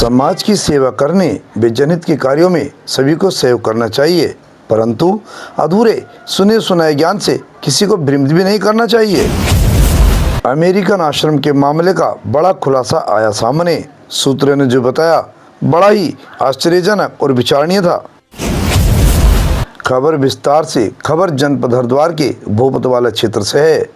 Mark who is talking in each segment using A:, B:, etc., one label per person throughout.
A: समाज की सेवा करने व जनहित के कार्यों में सभी को सहयोग करना चाहिए, परंतु अधूरे सुने सुनाए ज्ञान से किसी को भ्रमित भी नहीं करना चाहिए। अमेरिकन आश्रम के मामले का बड़ा खुलासा आया सामने। सूत्रों ने जो बताया बड़ा ही आश्चर्यजनक और विचारणीय था। खबर विस्तार से। खबर जनपद हरिद्वार के भोपतवाला क्षेत्र से है।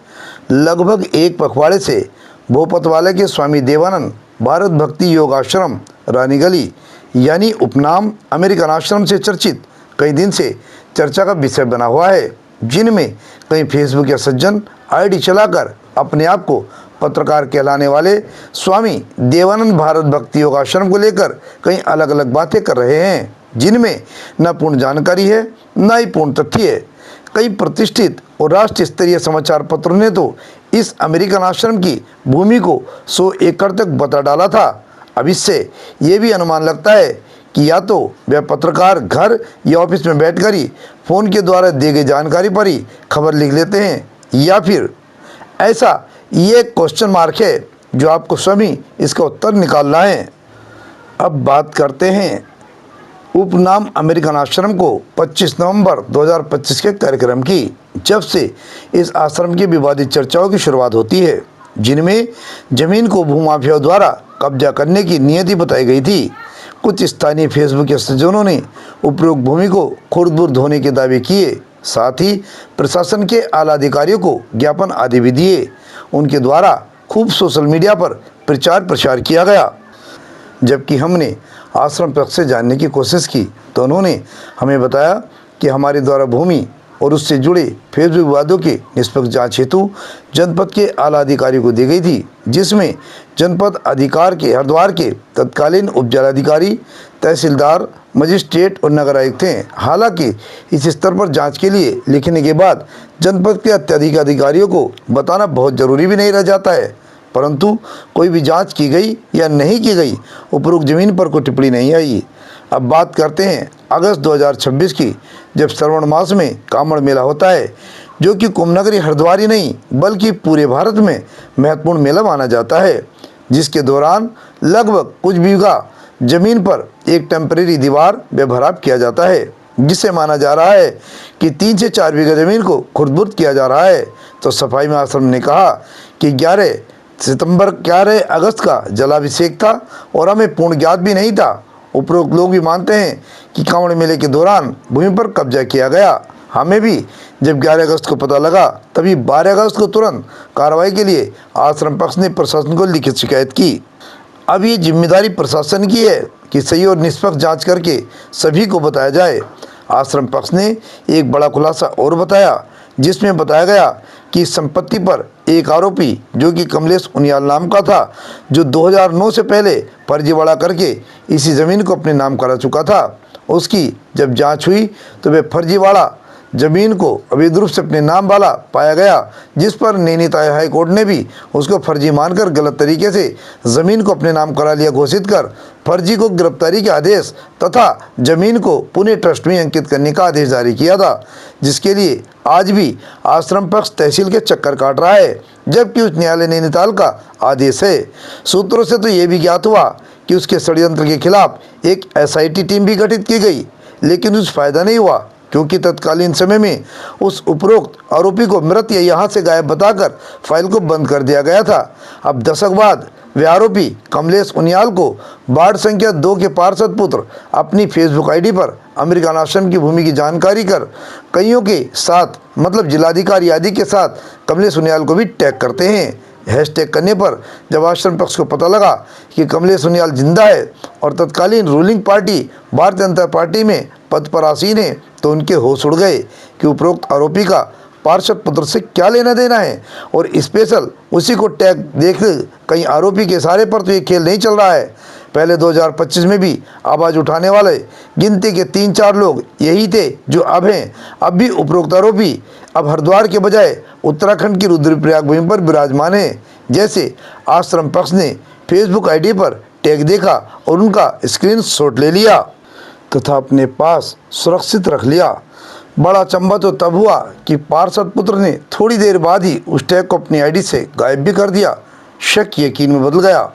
A: लगभग एक पखवाड़े से भोपतवाला के स्वामी देवानंद भारत भक्ति योग आश्रम रानी गली यानी उपनाम अमेरिकन आश्रम से चर्चित कई दिन से चर्चा का विषय बना हुआ है, जिनमें कई फेसबुक या सज्जन आईडी चलाकर अपने आप को पत्रकार कहलाने वाले स्वामी देवानंद भारत भक्ति योग आश्रम को लेकर कई अलग अलग बातें कर रहे हैं, जिनमें न पूर्ण जानकारी है न ही पूर्ण तथ्य है। कई प्रतिष्ठित और राष्ट्रीय स्तरीय समाचार पत्रों ने तो इस अमेरिकन आश्रम की भूमि को 100 एकड़ तक बता डाला था। अब इससे ये भी अनुमान लगता है कि या तो वह पत्रकार घर या ऑफिस में बैठकर ही फोन के द्वारा दी गई जानकारी पर ही खबर लिख लेते हैं, या फिर ऐसा ये क्वेश्चन मार्क है जो आपको स्वयं इसका उत्तर निकालना है। अब बात करते हैं उपनाम अमेरिकन आश्रम को 25 नवंबर 2025 के कार्यक्रम की, जब से इस आश्रम की विवादित चर्चाओं की शुरुआत होती है, जिनमें जमीन को भूमाफियाओं द्वारा कब्जा करने की नियति बताई गई थी। कुछ स्थानीय फेसबुक के सज्जनों ने उपरोक्त भूमि को खुर्द-बुर्द होने के दावे किए, साथ ही प्रशासन के आला अधिकारियों को ज्ञापन आदि भी दिए। उनके द्वारा खूब सोशल मीडिया पर प्रचार प्रसार किया गया। जबकि हमने आश्रम पक्ष से जानने की कोशिश की तो उन्होंने हमें बताया कि हमारे द्वारा भूमि और उससे जुड़े फेसबुक विवादों की निष्पक्ष जांच हेतु जनपद के आला अधिकारियों को दी गई थी, जिसमें जनपद अधिकार के हरिद्वार के तत्कालीन उपजिलाधिकारी, तहसीलदार, मजिस्ट्रेट और नगर आयुक्त थे। हालांकि इस स्तर पर जांच के लिए लिखने के बाद जनपद के अत्यधिक अधिकारियों को बताना बहुत जरूरी भी नहीं रह जाता है, परंतु कोई भी जांच की गई या नहीं की गई, उपरोक्त जमीन पर कोई टिप्पणी नहीं आई। अब बात करते हैं अगस्त 2026 की, जब श्रावण मास में कांवड़ मेला होता है, जो कि कुंभनगरी हरिद्वार ही नहीं बल्कि पूरे भारत में महत्वपूर्ण मेला माना जाता है, जिसके दौरान लगभग कुछ बीघा जमीन पर एक टेम्परेरी दीवार व भराव किया जाता है, जिससे माना जा रहा है कि 3 से 4 बीघा जमीन को खुर्द-बुर्द किया जा रहा है। तो सफाई में आश्रम ने कहा कि 11 अगस्त का जलाभिषेक था और हमें पूर्ण ज्ञात भी नहीं था। उपरोक्त लोग भी मानते हैं कि कांवड़ मेले के दौरान भूमि पर कब्जा किया गया। हमें भी जब 11 अगस्त को पता लगा, तभी 12 अगस्त को तुरंत कार्रवाई के लिए आश्रम पक्ष ने प्रशासन को लिखित शिकायत की। अब ये जिम्मेदारी प्रशासन की है कि सही और निष्पक्ष जांच करके सभी को बताया जाए। आश्रम पक्ष ने एक बड़ा खुलासा और बताया, जिसमें बताया गया कि संपत्ति पर एक आरोपी जो कि कमलेश उनियाल नाम का था, जो 2009 से पहले फर्जीवाड़ा करके इसी ज़मीन को अपने नाम करा चुका था, उसकी जब जांच हुई तो वह फर्जीवाड़ा ज़मीन को अवैध रूप से अपने नाम वाला पाया गया, जिस पर नैनीताल हाई कोर्ट ने भी उसको फर्जी मानकर गलत तरीके से ज़मीन को अपने नाम करा लिया घोषित कर फर्जी को गिरफ्तारी के आदेश तथा ज़मीन को पुणे ट्रस्ट में अंकित करने का आदेश जारी किया था, जिसके लिए आज भी आश्रम पक्ष तहसील के चक्कर काट रहा है, जबकि उच्च न्यायालय नैनीताल का आदेश है। सूत्रों से तो ये भी ज्ञात हुआ कि उसके षड्यंत्र के खिलाफ एक SIT टीम भी गठित की गई, लेकिन उस फायदा नहीं हुआ, क्योंकि तत्कालीन समय में उस उपरोक्त आरोपी को मृत या यहाँ से गायब बताकर फाइल को बंद कर दिया गया था। अब दशक बाद वे आरोपी कमलेश उनियाल को वार्ड संख्या 2 के पार्षद पुत्र अपनी फेसबुक आईडी पर अमेरिकन आश्रम की भूमि की जानकारी कर कईयों के साथ मतलब जिलाधिकारी आदि के साथ कमलेश उनियाल को भी टैग करते हैं। हैशटैग करने पर जब आश्रम पक्ष को पता लगा कि कमलेश उनियाल जिंदा है और तत्कालीन ruling party Bharatiya Janata party में पद पर आसीन है, तो उनके होश उड़ गए कि उपरोक्त आरोपी का पार्षद पुत्र से क्या लेना देना है, और स्पेशल उसी को टैग देख कहीं आरोपी के इशारे पर तो ये खेल नहीं चल रहा है। पहले 2025 में भी आवाज़ उठाने वाले गिनती के 3-4 लोग यही थे जो अब हैं। अब भी उपरोक्त आरोपी अब हरिद्वार के बजाय उत्तराखंड की रुद्रप्रयाग भूमि पर विराजमान है, जैसे आश्रम पक्ष ने फेसबुक आईडी पर टैग देखा और उनका स्क्रीनशॉट ले लिया तथा अपने पास सुरक्षित रख लिया। बड़ा अचंभा तो तब हुआ कि पार्षद पुत्र ने थोड़ी देर बाद ही उस टैग को अपनी आईडी से गायब भी कर दिया। शक यकीन में बदल गया।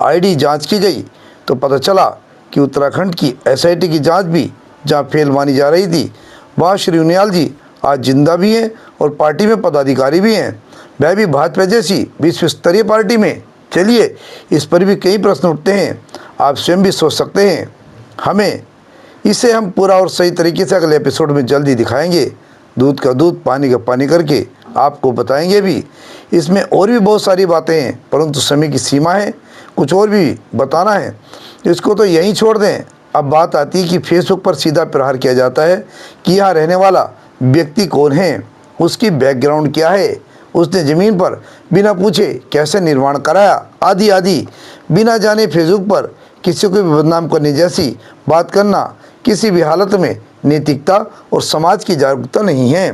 A: आईडी जांच की गई तो पता चला कि उत्तराखंड की एसआईटी की जांच भी जहां फेल मानी जा रही थी, वहाँ श्री उनियाल जी आज जिंदा भी हैं और पार्टी में पदाधिकारी भी हैं, वह भी भाजपा जैसी विश्व स्तरीय पार्टी में। चलिए, इस पर भी कई प्रश्न उठते हैं, आप स्वयं भी सोच सकते हैं। इसे हम पूरा और सही तरीके से अगले एपिसोड में जल्दी दिखाएंगे। दूध का दूध, पानी का पानी करके आपको बताएंगे भी। इसमें और भी बहुत सारी बातें हैं, परंतु समय की सीमा है, कुछ और भी बताना है, इसको तो यहीं छोड़ दें। अब बात आती है कि फेसबुक पर सीधा प्रहार किया जाता है कि यहाँ रहने वाला व्यक्ति कौन है, उसकी बैकग्राउंड क्या है, उसने ज़मीन पर बिना पूछे कैसे निर्माण कराया, आदि आदि। बिना जाने फेसबुक पर किसी को भी बदनाम करने जैसी बात करना किसी भी हालत में नैतिकता और समाज की जागरूकता नहीं है।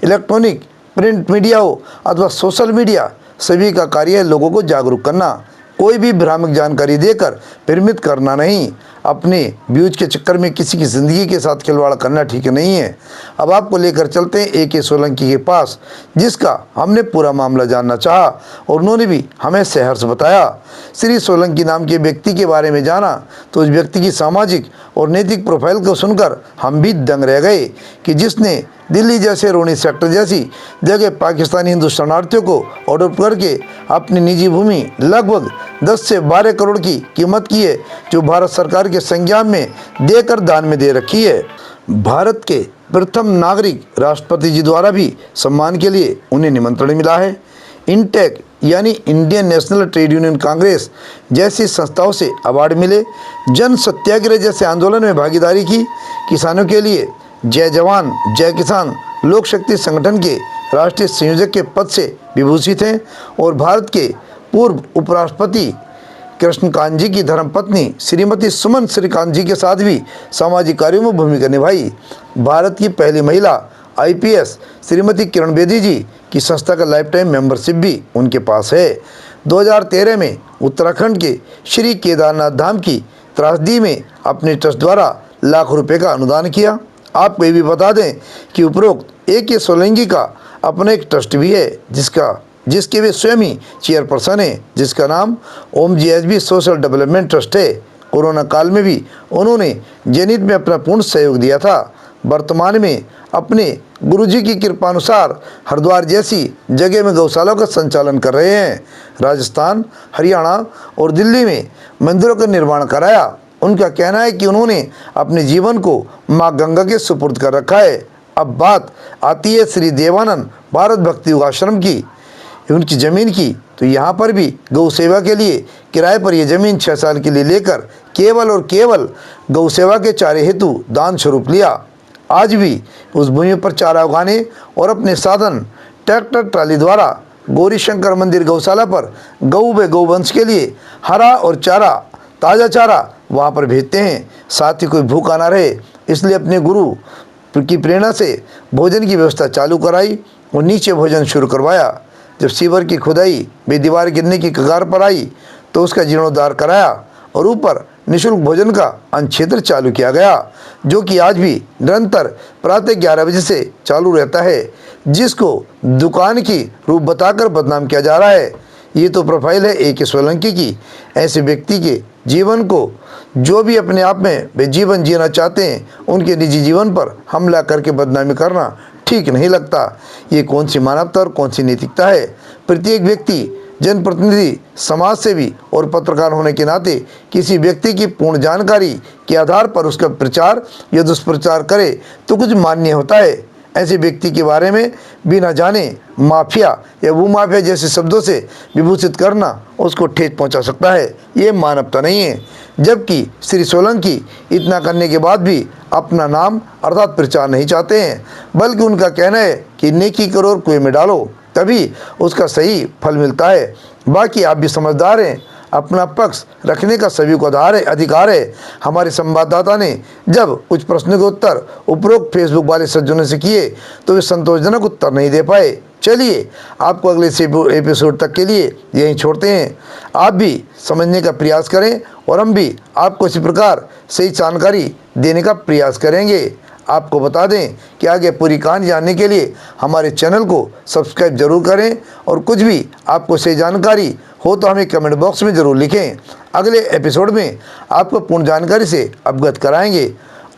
A: इलेक्ट्रॉनिक, प्रिंट मीडिया हो अथवा सोशल मीडिया, सभी का कार्य है लोगों को जागरूक करना, कोई भी भ्रामक जानकारी देकर भ्रमित करना नहीं। अपने व्यूज के चक्कर में किसी की ज़िंदगी के साथ खिलवाड़ करना ठीक नहीं है। अब आपको लेकर चलते हैं AK सोलंकी के पास, जिसका हमने पूरा मामला जानना चाहा और उन्होंने भी हमें सहर्ष बताया। श्री सोलंकी नाम के व्यक्ति के बारे में जाना तो उस व्यक्ति की सामाजिक और नैतिक प्रोफाइल को सुनकर हम भी दंग रह गए कि जिसने दिल्ली जैसे रोनी सेक्टर जैसी जगह पाकिस्तानी हिंदू शरणार्थियों को ऑर्डर करके अपनी निजी भूमि लगभग 10 से 12 करोड़ की कीमत की है, जो भारत सरकार के संज्ञान में देकर दान में दे रखी है। भारत के प्रथम नागरिक राष्ट्रपति जी द्वारा भी सम्मान के लिए उन्हें निमंत्रण मिला है। इंटेक यानी Indian national trade union Congress जैसी संस्थाओं से अवार्ड मिले, जन सत्याग्रह जैसे आंदोलन में भागीदारी की, किसानों के लिए जय जवान जय किसान लोक शक्ति संगठन के राष्ट्रीय संयोजक के पद से विभूषित हैं और भारत के पूर्व उपराष्ट्रपति कृष्णकांत जी की धर्मपत्नी श्रीमती सुमन श्रीकांत जी के साथ भी सामाजिक कार्यों में भूमिका निभाई। भारत की पहली महिला IPS श्रीमती किरण बेदी जी की संस्था का लाइफ टाइम मेंबरशिप भी उनके पास है। 2013 में उत्तराखंड के श्री केदारनाथ धाम की त्रासदी में अपने ट्रस्ट द्वारा लाखों रुपए का अनुदान किया। आपको ये भी बता दें कि उपरोक्त AK सोलंकी का अपना एक ट्रस्ट भी है, जिसके वे स्वयं ही चेयरपर्सन है, जिसका नाम OMGSB सोशल डेवलपमेंट ट्रस्ट है। कोरोना काल में भी उन्होंने जनहित में अपना पूर्ण सहयोग दिया था। वर्तमान में अपने गुरुजी की कृपानुसार हरिद्वार जैसी जगह में गौशालाओं का संचालन कर रहे हैं। राजस्थान, हरियाणा और दिल्ली में मंदिरों का निर्माण कराया। उनका कहना है कि उन्होंने अपने जीवन को माँ गंगा के सुपुर्द कर रखा है। अब बात आती है श्री देवानंद भारत भक्ति योगाश्रम की, उनकी ज़मीन की। तो यहाँ पर भी गौ सेवा के लिए किराए पर यह ज़मीन 6 साल के लिए लेकर केवल और केवल गौ सेवा के चारे हेतु दान स्वरूप लिया। आज भी उस भूमि पर चारा उगाने और अपने साधन ट्रैक्टर ट्राली द्वारा गौरी शंकर मंदिर गौशाला पर गौवंश के लिए हरा और ताज़ा चारा वहाँ पर भेजते हैं। साथ ही कोई भूखा ना रहे, इसलिए अपने गुरु की प्रेरणा से भोजन की व्यवस्था चालू कराई और नीचे भोजन शुरू करवाया। जब सीवर की खुदाई में दीवार गिरने की कगार पर आई तो उसका जीर्णोद्धार कराया और ऊपर निःशुल्क भोजन का अनुक्षेत्र चालू किया गया, जो कि आज भी निरंतर प्रातः 11 बजे से चालू रहता है, जिसको दुकान की रूप बताकर बदनाम किया जा रहा है। ये तो प्रोफाइल है AK सोलंकी की। ऐसे व्यक्ति के जीवन को जो भी अपने आप में वे जीवन जीना चाहते हैं, उनके निजी जीवन पर हमला करके बदनामी करना ठीक नहीं लगता। ये कौन सी मानवता और कौन सी नैतिकता है। प्रत्येक व्यक्ति जनप्रतिनिधि, समाज सेवी और पत्रकार होने के नाते किसी व्यक्ति की पूर्ण जानकारी के आधार पर उसका प्रचार या दुष्प्रचार करे तो कुछ मान्य होता है। ऐसे व्यक्ति के बारे में बिना जाने माफिया या भूमाफिया जैसे शब्दों से विभूषित करना उसको ठेस पहुंचा सकता है। ये मानवता नहीं है। जबकि श्री सोलंकी इतना करने के बाद भी अपना नाम अर्थात प्रचार नहीं चाहते हैं, बल्कि उनका कहना है कि नेकी करो और कुएं में डालो, तभी उसका सही फल मिलता है। बाकी आप भी समझदार हैं, अपना पक्ष रखने का सभी को अधिकार है। हमारे संवाददाता ने जब कुछ प्रश्नों के उत्तर उपरोक्त फेसबुक वाले सज्जनों से किए तो वे संतोषजनक उत्तर नहीं दे पाए। चलिए, आपको अगले एपिसोड तक के लिए यहीं छोड़ते हैं। आप भी समझने का प्रयास करें और हम भी आपको इसी प्रकार सही जानकारी देने का प्रयास करेंगे। आपको बता दें कि आगे पूरी कहानी जानने के लिए हमारे चैनल को सब्सक्राइब जरूर करें और कुछ भी आपको सही जानकारी हो तो हमें कमेंट बॉक्स में ज़रूर लिखें। अगले एपिसोड में आपको पूर्ण जानकारी से अवगत कराएंगे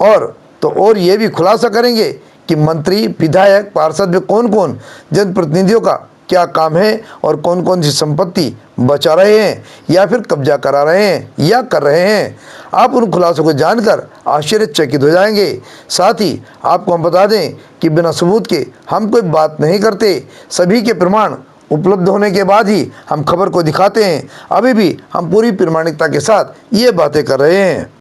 A: और ये भी खुलासा करेंगे कि मंत्री, विधायक, पार्षद में कौन कौन जनप्रतिनिधियों का क्या काम है और कौन कौन सी संपत्ति बचा रहे हैं या फिर कब्जा करा रहे हैं या कर रहे हैं। आप उन खुलासों को जानकर आश्चर्यचकित हो जाएंगे। साथ ही आपको हम बता दें कि बिना सबूत के हम कोई बात नहीं करते। सभी के प्रमाण उपलब्ध होने के बाद ही हम खबर को दिखाते हैं। अभी भी हम पूरी प्रामाणिकता के साथ ये बातें कर रहे हैं।